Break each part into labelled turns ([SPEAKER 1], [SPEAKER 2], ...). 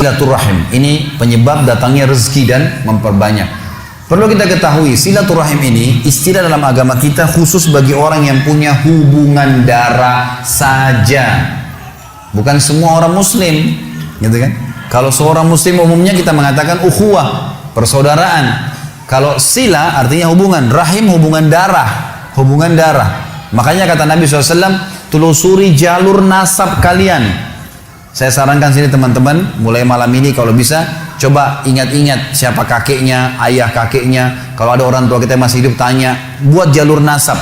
[SPEAKER 1] Silaturahim ini penyebab datangnya rezeki dan memperbanyak. Perlu kita ketahui, silaturahim ini istilah dalam agama kita khusus bagi orang yang punya hubungan darah saja. Bukan semua orang muslim, gitu kan? Kalau seorang muslim umumnya kita mengatakan ukhuwah, persaudaraan. Kalau sila artinya hubungan, rahim hubungan darah, hubungan darah. Makanya kata Nabi SAW, telusuri jalur nasab kalian. Saya sarankan sini teman-teman, mulai malam ini kalau bisa, coba ingat-ingat siapa kakeknya, ayah kakeknya. Kalau ada orang tua kita yang masih hidup, tanya, buat jalur nasab.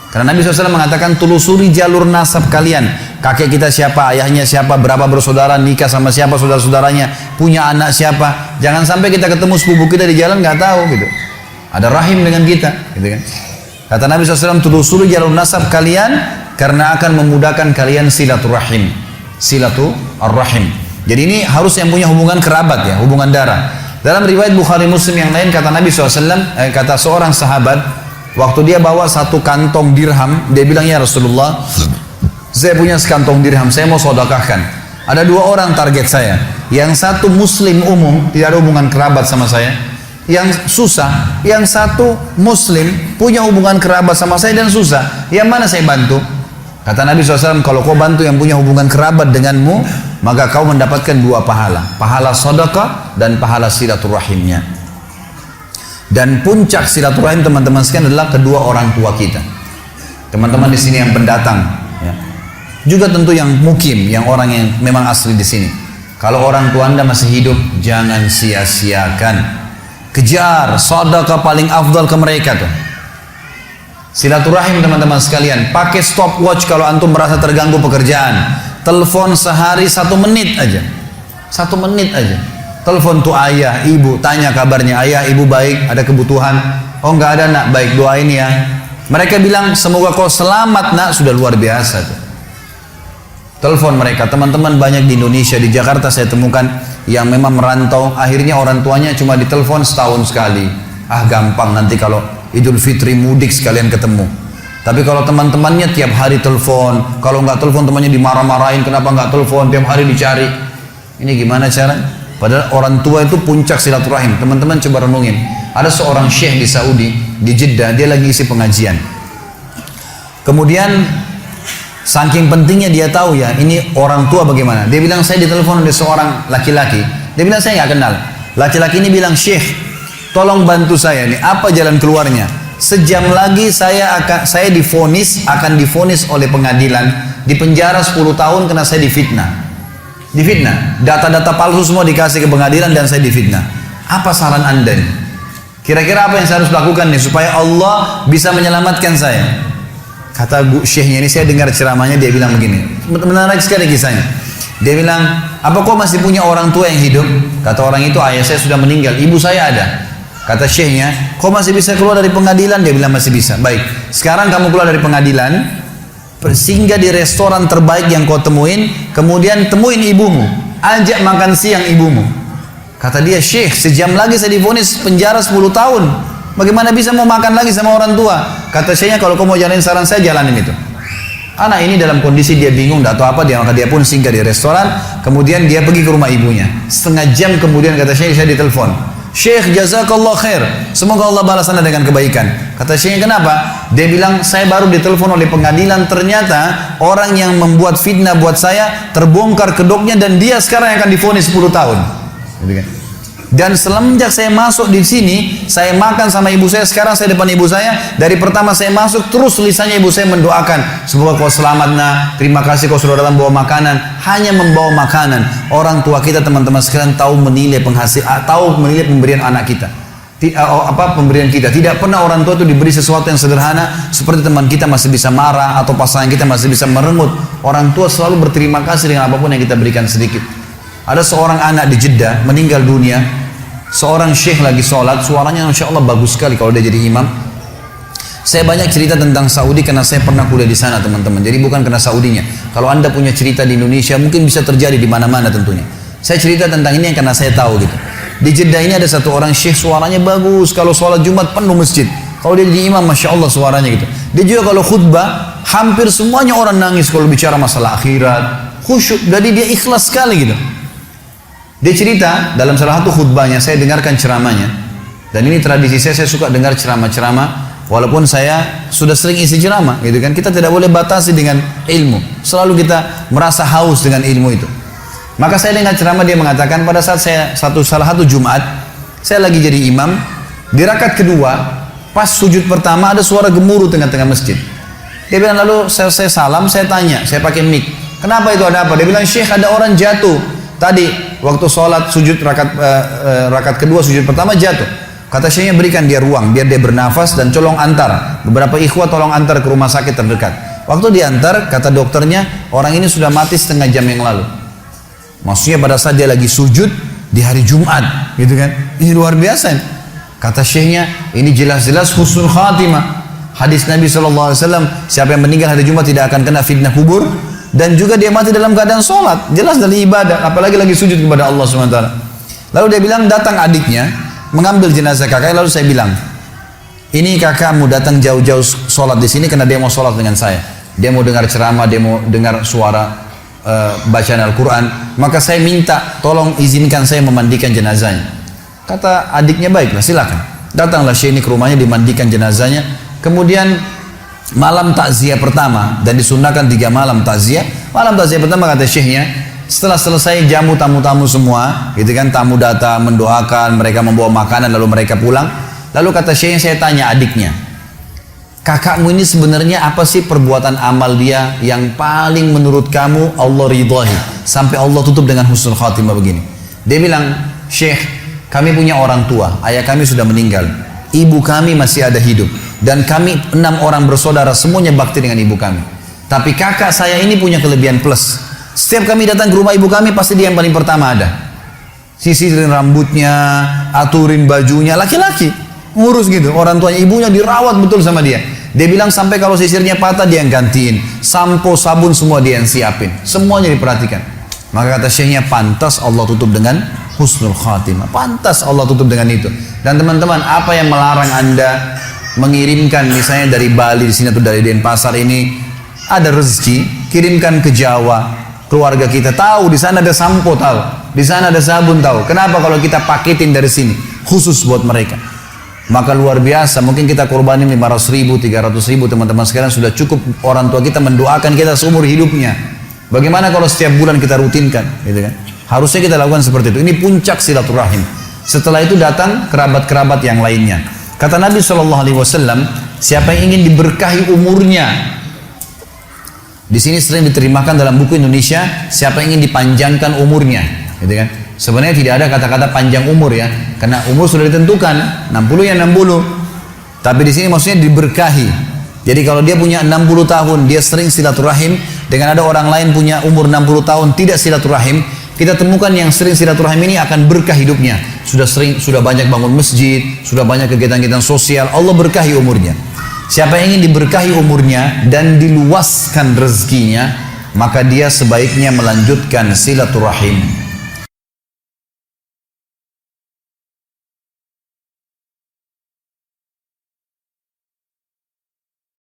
[SPEAKER 1] Karena Nabi SAW mengatakan, telusuri jalur nasab kalian. Kakek kita siapa, ayahnya siapa, berapa bersaudara, nikah sama siapa, saudara-saudaranya, punya anak siapa. Jangan sampai kita ketemu sepupu kita di jalan, nggak tahu gitu. Ada rahim dengan kita, gitu kan. Kata Nabi SAW, telusuri jalur nasab kalian, karena akan memudahkan kalian silaturahim. Silaturahim. Jadi ini harus yang punya hubungan kerabat ya, hubungan darah. Dalam riwayat Bukhari Muslim yang lain kata Nabi SAW, kata seorang sahabat, waktu dia bawa satu kantong dirham, dia bilang, ya Rasulullah, saya punya sekantong dirham, saya mau sedekahkan. Ada dua orang target saya. Yang satu muslim umum, tidak ada hubungan kerabat sama saya. Yang susah, yang satu muslim, punya hubungan kerabat sama saya dan susah. Yang mana saya bantu? Kata Nabi SAW, kalau kau bantu yang punya hubungan kerabat denganmu, maka kau mendapatkan dua pahala. Pahala sedekah dan pahala silaturahimnya. Dan puncak silaturahim teman-teman sekalian adalah kedua orang tua kita. Teman-teman di sini yang pendatang, ya. Juga tentu yang mukim, yang orang yang memang asli di sini. Kalau orang tua Anda masih hidup, jangan sia-siakan. Kejar sedekah paling afdal ke mereka tuh. Silaturahim teman-teman sekalian, pakai stopwatch kalau antum merasa terganggu pekerjaan. Telepon sehari 1 menit aja, 1 menit aja. Telepon tuh ayah, ibu, tanya kabarnya, ayah, ibu baik, ada kebutuhan? Oh nggak ada nak, baik doain ya. Mereka bilang semoga kau selamat nak, sudah luar biasa tuh. Telepon mereka, teman-teman banyak di Indonesia, di Jakarta saya temukan yang memang merantau, akhirnya orang tuanya cuma ditelepon setahun sekali. Ah gampang nanti kalau Idul Fitri mudik sekalian ketemu. Tapi kalau teman-temannya tiap hari telepon, kalau nggak telepon temannya dimarah-marahin, kenapa nggak telepon, tiap hari dicari. Ini gimana cara? Padahal orang tua itu puncak silaturahim. Teman-teman coba renungin. Ada seorang syekh di Saudi, di Jeddah, dia lagi isi pengajian. Kemudian saking pentingnya dia tahu ya, ini orang tua bagaimana. Dia bilang, saya ditelepon oleh seorang laki-laki. Dia bilang, saya nggak kenal. Laki-laki ini bilang, syekh, tolong bantu saya nih, apa jalan keluarnya? Sejam lagi saya akan divonis oleh pengadilan, dipenjara 10 tahun karena saya difitnah. Data-data palsu semua dikasih ke pengadilan dan saya difitnah. Apa saran Anda nih? Kira-kira apa yang saya harus lakukan nih supaya Allah bisa menyelamatkan saya? Kata syekhnya ini, saya dengar ceramahnya, dia bilang begini, menarik sekali kisahnya. Dia bilang, apa kau masih punya orang tua yang hidup? Kata orang itu, ayah saya sudah meninggal, ibu saya ada. Kata syekhnya, kau masih bisa keluar dari pengadilan? Dia bilang masih bisa. Baik, sekarang kamu keluar dari pengadilan, singgah di restoran terbaik yang kau temuin, kemudian temuin ibumu, ajak makan siang ibumu. Kata dia, syekh, sejam lagi saya divonis penjara 10 tahun. Bagaimana bisa mau makan lagi sama orang tua? Kata syekhnya, kalau kau mau jalanin saran saya, jalanin itu. Anak ini dalam kondisi dia bingung, tidak tahu apa, maka dia pun singgah di restoran, kemudian dia pergi ke rumah ibunya. Setengah jam kemudian kata syekh, saya ditelepon. Syekh, jazakallah khair, semoga Allah balas Anda dengan kebaikan. Kata syekhnya, kenapa? Dia bilang, saya baru ditelepon oleh pengadilan, ternyata orang yang membuat fitnah buat saya terbongkar kedoknya dan dia sekarang akan divonis 10 tahun. Dan semenjak saya masuk di sini, saya makan sama ibu saya, sekarang saya depan ibu saya, dari pertama saya masuk terus lisannya ibu saya mendoakan, semoga kau selamat nak, terima kasih kau sudah datang bawa makanan. Hanya membawa makanan. Orang tua kita teman-teman sekalian tahu menilai pemberian anak kita, pemberian kita. Tidak pernah orang tua itu diberi sesuatu yang sederhana seperti teman kita masih bisa marah atau pasangan kita masih bisa merengut. Orang tua selalu berterima kasih dengan apapun yang kita berikan sedikit. Ada seorang anak di Jeddah meninggal dunia. Seorang syekh lagi sholat, suaranya Masya Allah bagus sekali kalau dia jadi imam. Saya banyak cerita tentang Saudi karena saya pernah kuliah di sana teman-teman. Jadi bukan karena Saudinya. Kalau Anda punya cerita di Indonesia mungkin bisa terjadi di mana-mana tentunya. Saya cerita tentang ini karena saya tahu gitu. Di Jeddah ini ada satu orang syekh, suaranya bagus. Kalau sholat Jumat penuh masjid. Kalau dia jadi imam, Masya Allah suaranya gitu. Dia juga kalau khutbah, hampir semuanya orang nangis kalau bicara masalah akhirat, khusyuk. Jadi dia ikhlas sekali gitu. Dia cerita dalam salah satu khutbahnya, saya dengarkan ceramahnya. Dan ini tradisi saya suka dengar ceramah-ceramah. Walaupun saya sudah sering isi ceramah, gitu kan. Kita tidak boleh batasi dengan ilmu. Selalu kita merasa haus dengan ilmu itu. Maka saya dengar ceramah, dia mengatakan pada saat saya salah satu Jumat, saya lagi jadi imam, di rakaat kedua, pas sujud pertama ada suara gemuruh tengah-tengah masjid. Dia bilang, lalu saya salam, saya tanya, saya pakai mic, kenapa itu, ada apa? Dia bilang, Syekh, ada orang jatuh tadi waktu sholat sujud rakaat kedua, sujud pertama jatuh. Kata Syekhnya, berikan dia ruang biar dia bernafas dan tolong antar beberapa ikhwah, tolong antar ke rumah sakit terdekat. Waktu diantar, kata dokternya, orang ini sudah mati setengah jam yang lalu. Maksudnya pada saat dia lagi sujud di hari Jumat, gitu kan? Ini luar biasa. Kata Syekhnya, ini jelas-jelas husnul khatimah. Hadis Nabi SAW, siapa yang meninggal hari Jumat tidak akan kena fitnah kubur, dan juga dia mati dalam keadaan sholat, jelas dari ibadah, apalagi lagi sujud kepada Allah SWT. Lalu dia bilang, datang adiknya mengambil jenazah kakaknya. Lalu saya bilang, ini kakakmu datang jauh-jauh sholat di sini karena dia mau sholat dengan saya. Dia mau dengar ceramah, dia mau dengar suara bacaan Al-Quran. Maka saya minta, tolong izinkan saya memandikan jenazahnya. Kata adiknya, baiklah, silakan. Datanglah Syekh ini ke rumahnya, dimandikan jenazahnya. Kemudian malam takziah pertama, dan disunahkan 3 malam takziah. Malam takziah pertama, kata Syekhnya, setelah selesai jamu tamu-tamu semua, gitu kan, tamu datang mendoakan, mereka membawa makanan lalu mereka pulang. Lalu kata Syekhnya, saya tanya adiknya, kakakmu ini sebenarnya apa sih perbuatan amal dia yang paling menurut kamu Allah ridhahi sampai Allah tutup dengan husnul khatimah begini? Dia bilang, Syekh, kami punya orang tua, ayah kami sudah meninggal, ibu kami masih ada hidup, dan kami 6 orang bersaudara, semuanya bakti dengan ibu kami. Tapi kakak saya ini punya kelebihan plus. Setiap kami datang ke rumah ibu kami, pasti dia yang paling pertama ada. Sisirin rambutnya, aturin bajunya, laki-laki ngurus gitu. Orang tuanya, ibunya dirawat betul sama dia. Dia bilang sampai kalau sisirnya patah dia yang gantiin, sampo, sabun semua dia yang siapin, semuanya diperhatikan. Maka kata Syekhnya, pantas Allah tutup dengan husnul khatimah, pantas Allah tutup dengan itu. Dan teman-teman, apa yang melarang anda mengirimkan misalnya dari Bali di sini atau dari Denpasar ini ada rezeki, kirimkan ke Jawa, keluarga kita tahu di sana ada sampo, tahu di sana ada sabun, tahu. Kenapa kalau kita paketin dari sini khusus buat mereka? Maka luar biasa, mungkin kita korbanin 500.000, 300.000, teman-teman sekalian, sudah cukup orang tua kita mendoakan kita seumur hidupnya. Bagaimana kalau setiap bulan kita rutinkan, gitu kan? Harusnya kita lakukan seperti itu. Ini puncak silaturahim. Setelah itu datang kerabat-kerabat yang lainnya. Kata Nabi SAW, siapa yang ingin diberkahi umurnya, di sini sering diterjemahkan dalam buku Indonesia, siapa yang ingin dipanjangkan umurnya, gitu kan? Sebenarnya tidak ada kata-kata panjang umur ya, karena umur sudah ditentukan, 60 ya 60. Tapi di sini maksudnya diberkahi. Jadi kalau dia punya 60 tahun, dia sering silaturahim, dengan ada orang lain punya umur 60 tahun tidak silaturahim, kita temukan yang sering silaturahim ini akan berkah hidupnya. Sudah banyak bangun masjid, sudah banyak kegiatan-kegiatan sosial, Allah berkahi umurnya. Siapa yang ingin diberkahi umurnya dan diluaskan rezekinya, maka dia sebaiknya melanjutkan silaturahim.